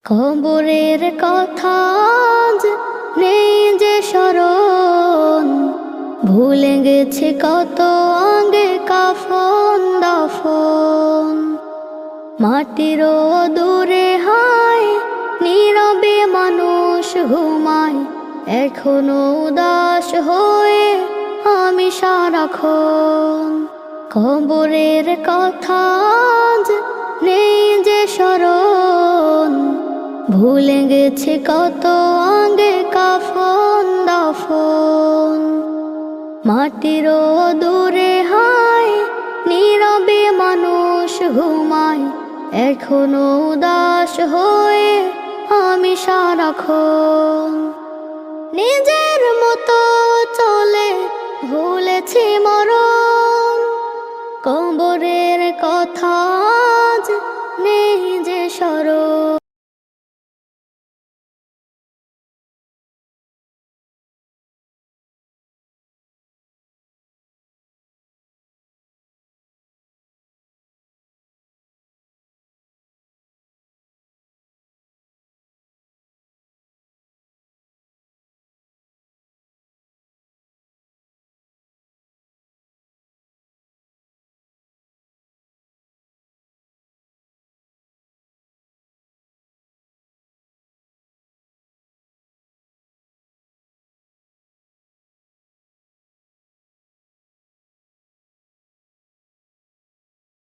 কবরের কথা আজ নেই যে স্মরণ, ভুলে গেছে কত আগে কাফন দাফন। মাটিরও দূরে হায় নীরবে মানুষ ঘুমায়, এখনো উদাস হয়ে আমি সারাক্ষণ। কবরের কথা আজ নেই যে স্মরণ, ভুলে গেছে কত আগে কাফন দাফন। মাটিরও দূরে হায় নীরবে মানুষ ঘুমায়, এখনো উদাস হয়ে আমি সারাক্ষণ। নিজের মতো চলে ভুলেছি মরণ, কবরের কথা আজ নেই যে স্মরণ।